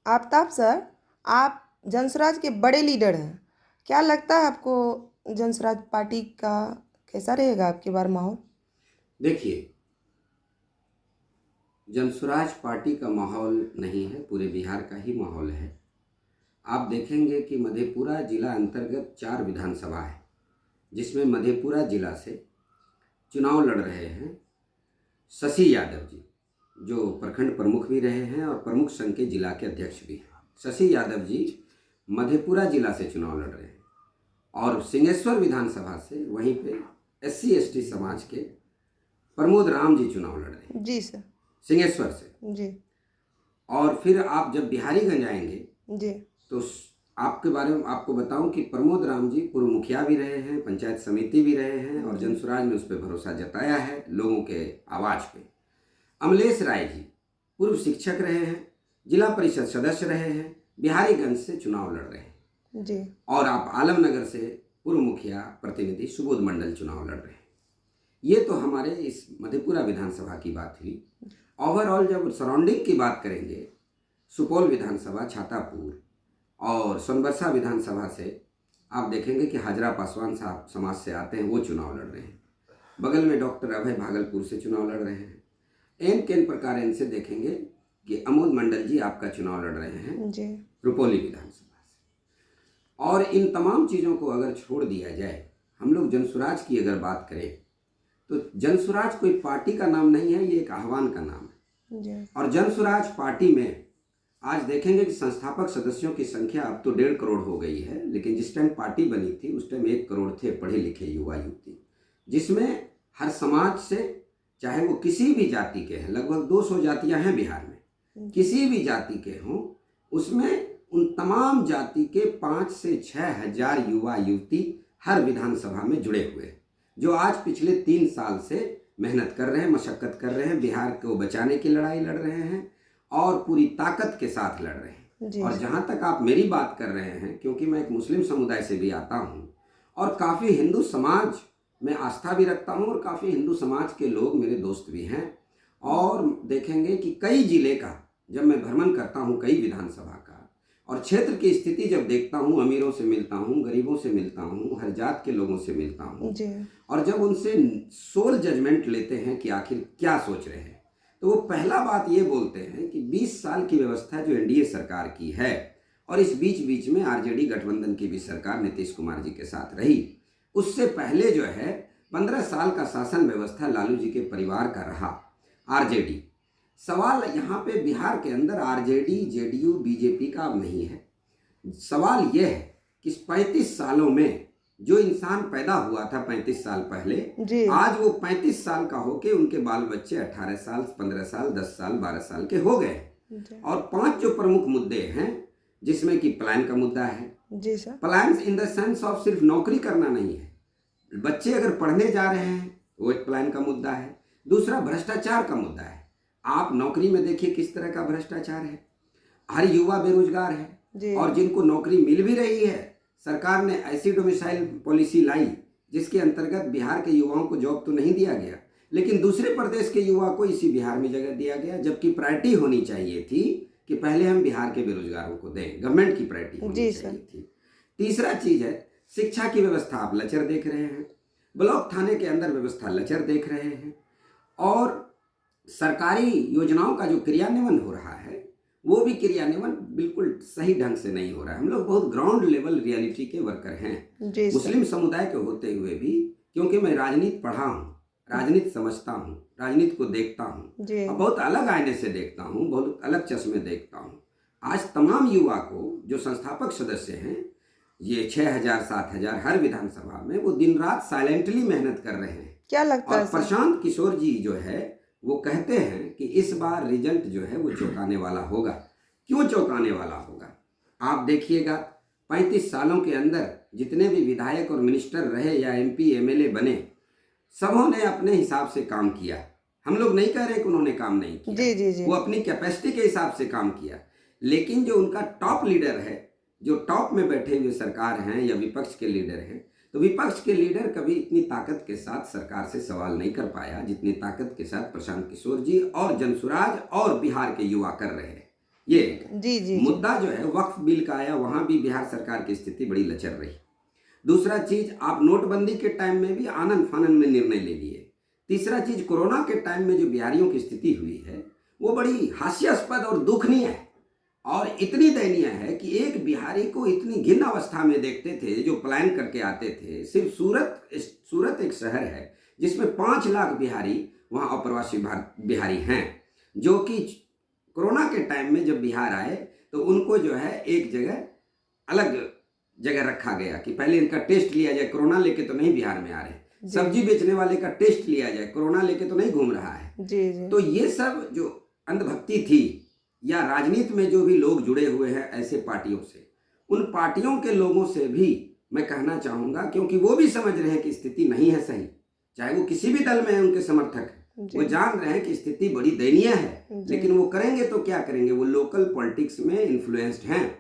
Aftab sir, आप जनसुराज के बड़े लीडर हैं। क्या लगता है आपको जनसुराज पार्टी का कैसा रहेगा आपकी बार माहौल? देखिए, जनसुराज पार्टी का माहौल नहीं है, पूरे बिहार का ही माहौल है। आप देखेंगे कि मधेपुरा जिला अंतर्गत 4 विधानसभा है, जिसमें मधेपुरा जिला से चुनाव लड़ रहे हैं शशि यादव जी, जो प्रखंड प्रमुख भी रहे हैं और प्रमुख संघ के जिला के अध्यक्ष भी हैं। शशि यादव जी मधेपुरा जिला से चुनाव लड़ रहे हैं और सिंहेश्वर विधानसभा से वहीं पे SC ST समाज के प्रमोद राम जी चुनाव लड़ रहे हैं जी सर। सिंहेश्वर से। जी। और फिर आप जब बिहारीगंज आएंगे जी। तो आपके बारे में आपको बताऊं कि प्रमोद राम जी पूर्व मुखिया भी रहे हैं, पंचायत समिति भी रहे हैं और जनसुराज ने उस पर भरोसा जताया है लोगों के आवाज़ पे। अमलेश राय जी पूर्व शिक्षक रहे हैं, जिला परिषद सदस्य रहे हैं, बिहारीगंज से चुनाव लड़ रहे हैं। जी। और आप आलमनगर से पूर्व मुखिया प्रतिनिधि सुबोध मंडल चुनाव लड़ रहे हैं। ये तो हमारे इस मधेपुरा विधानसभा की बात हुई। ओवरऑल जब सराउंडिंग की बात करेंगे, सुपौल विधानसभा, छातापुर और सोनबरसा विधानसभा से आप देखेंगे कि हाजरा पासवान साहब समाज से आते हैं, वो चुनाव लड़ रहे हैं। बगल में डॉक्टर अभय भागलपुर से चुनाव लड़ रहे हैं। एन केन प्रकार इनसे देखेंगे कि अमोद मंडल जी आपका चुनाव लड़ रहे हैं जी। रुपौली विधानसभा से। और इन तमाम चीज़ों को अगर छोड़ दिया जाए, हम लोग जनसुराज की अगर बात करें तो जनसुराज कोई पार्टी का नाम नहीं है, ये एक आह्वान का नाम है। जी। और जनसुराज पार्टी में आज देखेंगे कि संस्थापक सदस्यों की संख्या अब तो 1.5 करोड़ हो गई है, लेकिन जिस टाइम पार्टी बनी थी उस टाइम 1 करोड़ थे पढ़े लिखे युवा युवती, जिसमें हर समाज से, चाहे वो किसी भी जाति के हैं, लगभग 200 जातियां हैं बिहार में, किसी भी जाति के हों, उसमें उन तमाम जाति के 5 से 6 हजार युवा युवती हर विधानसभा में जुड़े हुए हैं, जो आज पिछले 3 साल से मेहनत कर रहे हैं, मशक्कत कर रहे हैं, बिहार को बचाने की लड़ाई लड़ रहे हैं और पूरी ताकत के साथ लड़ रहे हैं। और जहाँ तक आप मेरी बात कर रहे हैं, क्योंकि मैं एक मुस्लिम समुदाय से भी आता हूँ और काफ़ी हिंदू समाज में आस्था भी रखता हूँ और काफ़ी हिंदू समाज के लोग मेरे दोस्त भी हैं। और देखेंगे कि कई जिले का जब मैं भ्रमण करता हूँ, कई विधानसभा का, और क्षेत्र की स्थिति जब देखता हूँ, अमीरों से मिलता हूँ, गरीबों से मिलता हूँ, हर जात के लोगों से मिलता हूँ, और जब उनसे सोल जजमेंट लेते हैं कि आखिर क्या सोच रहे हैं, तो वो पहला बात ये बोलते हैं कि 20 साल की व्यवस्था जो NDA सरकार की है, और इस बीच में RJD गठबंधन की भी सरकार नीतीश कुमार जी के साथ रही, उससे पहले जो है 15 साल का शासन व्यवस्था लालू जी के परिवार का रहा, RJD। सवाल यहाँ पे बिहार के अंदर RJD, JDU, BJP का अब नहीं है। सवाल यह है कि इस 35 सालों में जो इंसान पैदा हुआ था 35 साल पहले, आज वो 35 साल का होके उनके बाल बच्चे 18 साल, 15 साल, 10 साल, 12 साल के हो गए। और 5 जो प्रमुख मुद्दे हैं, जिसमें कि प्लान का मुद्दा है। जी sir. Plan in the sense of सिर्फ नौकरी करना नहीं है, बच्चे अगर पढ़ने जा रहे हैं वो एक प्लान का मुद्दा है। दूसरा भ्रष्टाचार का मुद्दा है। आप नौकरी में देखिए किस तरह का भ्रष्टाचार है, हर युवा बेरोजगार है, और जिनको नौकरी मिल भी रही है, सरकार ने ऐसी डोमिसाइल पॉलिसी लाई जिसके अंतर्गत बिहार के युवाओं को जॉब तो नहीं दिया गया, लेकिन दूसरे प्रदेश के युवा को इसी बिहार में जगह दिया गया, जबकि प्रायोरिटी होनी चाहिए थी कि पहले हम बिहार के बेरोजगारों को दें, गवर्नमेंट की प्रायोरिटी होनी चाहिए थी। तीसरा चीज है शिक्षा की व्यवस्था, आप लचर देख रहे हैं, ब्लॉक थाने के अंदर व्यवस्था लचर देख रहे हैं, और सरकारी योजनाओं का जो क्रियान्वयन हो रहा है वो भी क्रियान्वयन बिल्कुल सही ढंग से नहीं हो रहा है। हम लोग बहुत ग्राउंड लेवल रियलिटी के वर्कर हैं, मुस्लिम समुदाय के होते हुए भी, क्योंकि मैं राजनीति पढ़ा हूँ, राजनीति समझता हूँ, राजनीति को देखता हूँ और बहुत अलग आईने से देखता हूँ, बहुत अलग चश्मे देखता हूँ। आज तमाम युवा को जो संस्थापक सदस्य हैं, ये 6,000 7,000 हर विधानसभा में, वो दिन रात साइलेंटली मेहनत कर रहे हैं। क्या लगता है? और प्रशांत किशोर जी जो है वो कहते हैं कि इस बार रिजल्ट जो है वो चौंकाने वाला होगा। क्यों चौंकाने वाला होगा? आप देखिएगा 35 सालों के अंदर जितने भी विधायक और मिनिस्टर रहे या MP MLA बने, सबों ने अपने हिसाब से काम किया। हम लोग नहीं कह रहे कि उन्होंने काम नहीं किया, वो अपनी कैपेसिटी के हिसाब से काम किया, लेकिन जो उनका टॉप लीडर है, जो टॉप में बैठे हुए सरकार हैं या विपक्ष के लीडर हैं, तो विपक्ष के लीडर कभी इतनी ताकत के साथ सरकार से सवाल नहीं कर पाया जितनी ताकत के साथ प्रशांत किशोर जी और जनसुराज और बिहार के युवा कर रहे हैं। ये एक जी जी जी। मुद्दा जो है वक्फ बिल का आया, वहाँ भी बिहार सरकार की स्थिति बड़ी लचर रही। दूसरा चीज, आप नोटबंदी के टाइम में भी आनन फानन में निर्णय ले लिए। तीसरा चीज, कोरोना के टाइम में जो बिहारियों की स्थिति हुई है वो बड़ी हास्यास्पद और दुखनीय है, और इतनी दयनीय है कि एक बिहारी को इतनी घिन अवस्था में देखते थे जो पलायन करके आते थे। सिर्फ सूरत एक शहर है जिसमें 5 लाख बिहारी वहाँ अप्रवासी बिहारी हैं, जो कि कोरोना के टाइम में जब बिहार आए तो उनको जो है एक जगह अलग जगह रखा गया कि पहले इनका टेस्ट लिया जाए, कोरोना लेके तो नहीं बिहार में आ रहे। सब्जी बेचने वाले का टेस्ट लिया जाए, कोरोना लेके तो नहीं घूम रहा है। जी जी। तो ये सब जो अंधभक्ति थी, या राजनीति में जो भी लोग जुड़े हुए हैं ऐसे पार्टियों से, उन पार्टियों के लोगों से भी मैं कहना चाहूँगा, क्योंकि वो भी समझ रहे हैं कि स्थिति नहीं है सही, चाहे वो किसी भी दल में है, उनके समर्थक वो जान रहे हैं कि स्थिति बड़ी दयनीय है, लेकिन वो करेंगे तो क्या करेंगे, वो लोकल पॉलिटिक्स में इन्फ्लुएंस्ड हैं।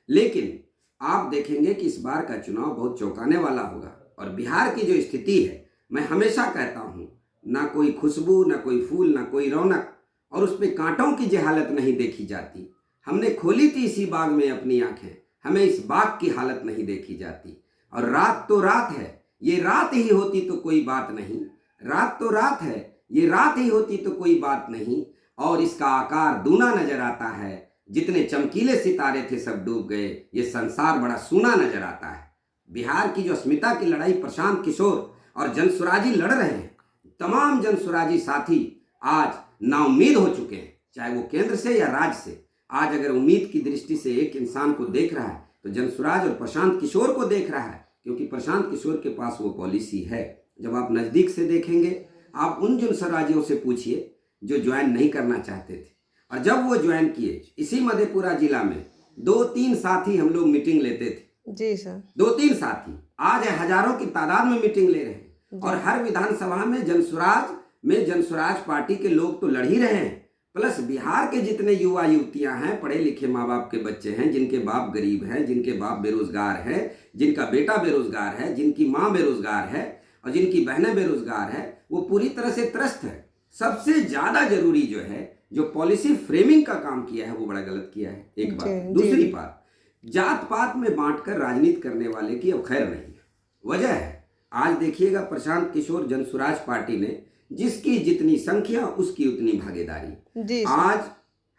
लेकिन आप देखेंगे कि इस बार का चुनाव बहुत चौंकाने वाला होगा, और बिहार की जो स्थिति है, मैं हमेशा कहता हूँ, ना कोई खुशबू, ना कोई फूल, ना कोई रौनक, और उस पर कांटों की जहालत नहीं देखी जाती। हमने खोली थी इसी बाग में अपनी आंखें, हमें इस बाग की हालत नहीं देखी जाती। और रात तो रात है, ये रात ही होती तो कोई बात नहीं, रात तो रात है, ये रात ही होती तो कोई बात नहीं, और इसका आकार दूना नजर आता है, जितने चमकीले सितारे थे सब डूब गए, ये संसार बड़ा सूना नजर आता है। बिहार की जो अस्मिता की लड़ाई प्रशांत किशोर और जनसुराजी लड़ रहे हैं, तमाम जनसुराजी साथी आज नाउम्मीद हो चुके हैं, चाहे वो केंद्र से या राज्य से। आज अगर उम्मीद की दृष्टि से एक इंसान को देख रहा है तो जनसुराज और प्रशांत किशोर को देख रहा है, क्योंकि प्रशांत किशोर के पास वो पॉलिसी है। जब आप नज़दीक से देखेंगे, आप उन जनसुराजियों से पूछिए जो ज्वाइन नहीं करना चाहते थे, और जब वो ज्वाइन किए, इसी मधेपुरा जिला में 2-3 साथी हम लोग मीटिंग लेते थे। जी सर। 2-3 साथी आज हजारों की तादाद में मीटिंग ले रहे हैं, और हर विधानसभा में जनसुराज पार्टी के लोग तो लड़ ही रहे हैं, प्लस बिहार के जितने युवा युवतियां हैं, पढ़े लिखे माँ बाप के बच्चे हैं, जिनके बाप गरीब हैं, जिनके बाप बेरोजगार है, जिनका बेटा बेरोजगार है, जिनकी माँ बेरोजगार है, और जिनकी बहनें बेरोजगार है, वो पूरी तरह से त्रस्त है। सबसे ज्यादा जरूरी जो है, जो पॉलिसी फ्रेमिंग का काम किया है, वो बड़ा गलत किया है, एक बात। दूसरी बात, जात पात में बांटकर राजनीति करने वाले की अब खैर नहीं है। वजह है, आज देखिएगा प्रशांत किशोर जनसुराज पार्टी ने जिसकी जितनी संख्या उसकी उतनी भागीदारी। आज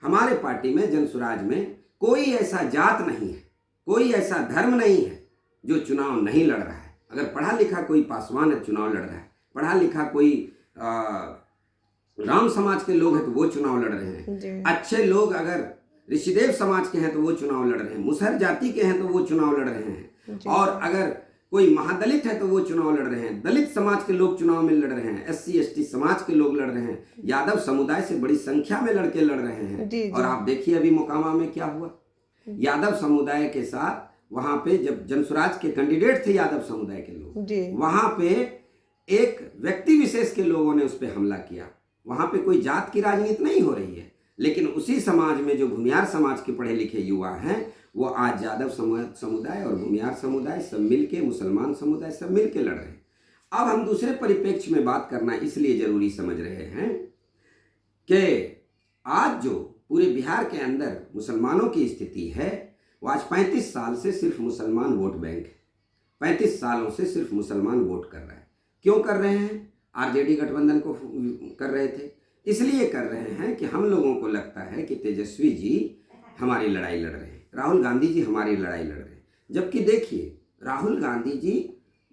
हमारे पार्टी में जनसुराज में कोई ऐसा जात नहीं है, कोई ऐसा धर्म नहीं है जो चुनाव नहीं लड़ रहा है। अगर पढ़ा लिखा कोई पासवान है चुनाव लड़ रहा है, पढ़ा लिखा कोई राम समाज के लोग हैं तो वो चुनाव लड़ रहे हैं, अच्छे लोग अगर ऋषिदेव समाज के हैं तो वो चुनाव लड़ रहे हैं, मुसहर जाति के हैं तो वो चुनाव लड़ रहे हैं, और अगर कोई महादलित है तो वो चुनाव लड़ रहे हैं, दलित समाज के लोग चुनाव में लड़ रहे हैं, SC ST समाज के लोग लड़ रहे हैं, यादव समुदाय से बड़ी संख्या में लड़के लड़ रहे हैं। और आप देखिए अभी मोकामा में क्या हुआ, यादव समुदाय के साथ वहां पे जब जनसुराज के कैंडिडेट थे यादव समुदाय के लोग, वहां पे एक व्यक्ति विशेष के लोगों ने उस पर हमला किया। वहां पे कोई जात की राजनीति नहीं हो रही है, लेकिन उसी समाज में जो भूमियार समाज के पढ़े लिखे युवा हैं, वो आज यादव समुदाय और भूमियार समुदाय सब मिलके, मुसलमान समुदाय सब मिलके लड़ रहे हैं। अब हम दूसरे परिप्रेक्ष्य में बात करना इसलिए जरूरी समझ रहे हैं कि आज जो पूरे बिहार के अंदर मुसलमानों की स्थिति है, वो आज 35 साल से सिर्फ मुसलमान वोट बैंक है। 35 सालों से सिर्फ मुसलमान वोट कर रहा है। क्यों कर रहे हैं? RJD गठबंधन को कर रहे थे, इसलिए कर रहे हैं कि हम लोगों को लगता है कि तेजस्वी जी हमारी लड़ाई लड़ रहे हैं, राहुल गांधी जी हमारी लड़ाई लड़ रहे हैं। जबकि देखिए, राहुल गांधी जी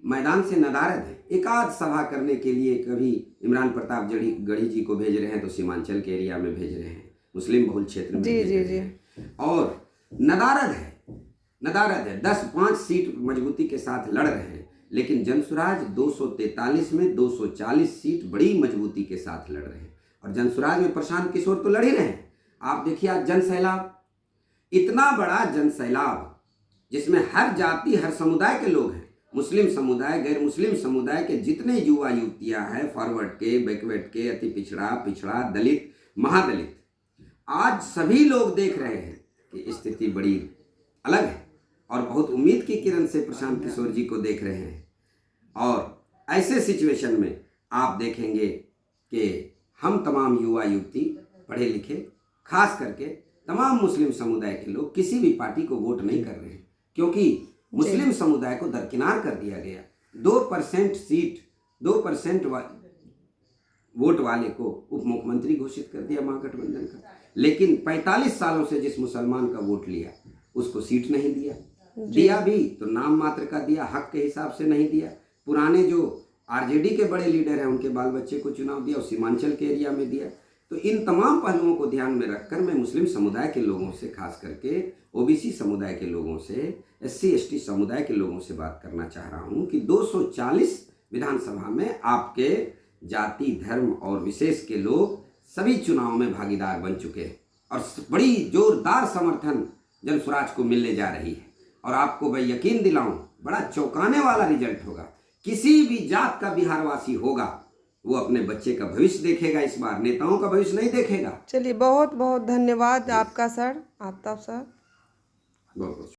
मैदान से नदारद हैं, एक आध सभा करने के लिए कभी इमरान प्रताप गढ़ी जी को भेज रहे हैं तो सीमांचल के एरिया में भेज रहे हैं, मुस्लिम बहुल क्षेत्र में भेज रहे हैं, और नदारद है 10-5 सीट मजबूती के साथ लड़ रहे हैं। लेकिन जनसुराज 243 में 240 सीट बड़ी मजबूती के साथ लड़ रहे हैं, और जनसुराज में प्रशांत किशोर तो लड़ ही रहे हैं। आप देखिए आज जनसैलाब, इतना बड़ा जनसैलाब जिसमें हर जाति हर समुदाय के लोग हैं, मुस्लिम समुदाय, गैर मुस्लिम समुदाय के जितने युवा युवतियां हैं, फॉरवर्ड के, बैकवर्ड के, अति पिछड़ा, दलित, महादलित, आज सभी लोग देख रहे हैं कि स्थिति बड़ी अलग है, और बहुत उम्मीद की किरण से प्रशांत किशोर जी को देख रहे हैं। और ऐसे सिचुएशन में आप देखेंगे कि हम तमाम युवा युवती पढ़े लिखे, खास करके तमाम मुस्लिम समुदाय के लोग किसी भी पार्टी को वोट नहीं कर रहे हैं, क्योंकि मुस्लिम समुदाय को दरकिनार कर दिया गया। 2% सीट, 2% वोट वाले को उप मुख्यमंत्री घोषित कर दिया महागठबंधन का। लेकिन 45 सालों से जिस मुसलमान का वोट लिया उसको सीट नहीं दिया, दिया भी तो नाम मात्र का दिया, हक के हिसाब से नहीं दिया। पुराने जो आरजेडी के बड़े लीडर हैं उनके बाल बच्चे को चुनाव दिया और सीमांचल के एरिया में दिया। तो इन तमाम पहलुओं को ध्यान में रखकर मैं मुस्लिम समुदाय के लोगों से, खास करके ओबीसी समुदाय के लोगों से, एससी एसटी समुदाय के लोगों से बात करना चाह रहा हूं कि 240 विधानसभा में आपके जाति, धर्म और विशेष के लोग सभी चुनावों में भागीदार बन चुके हैं और बड़ी जोरदार समर्थन जन स्वराज को मिलने जा रही है। और आपको मैं यकीन दिलाऊं, बड़ा चौंकाने वाला रिजल्ट होगा। किसी भी जात का बिहारवासी होगा वो अपने बच्चे का भविष्य देखेगा, इस बार नेताओं का भविष्य नहीं देखेगा। चलिए, बहुत बहुत धन्यवाद आपका सर, आफ्ताब सर। बहुत बहुत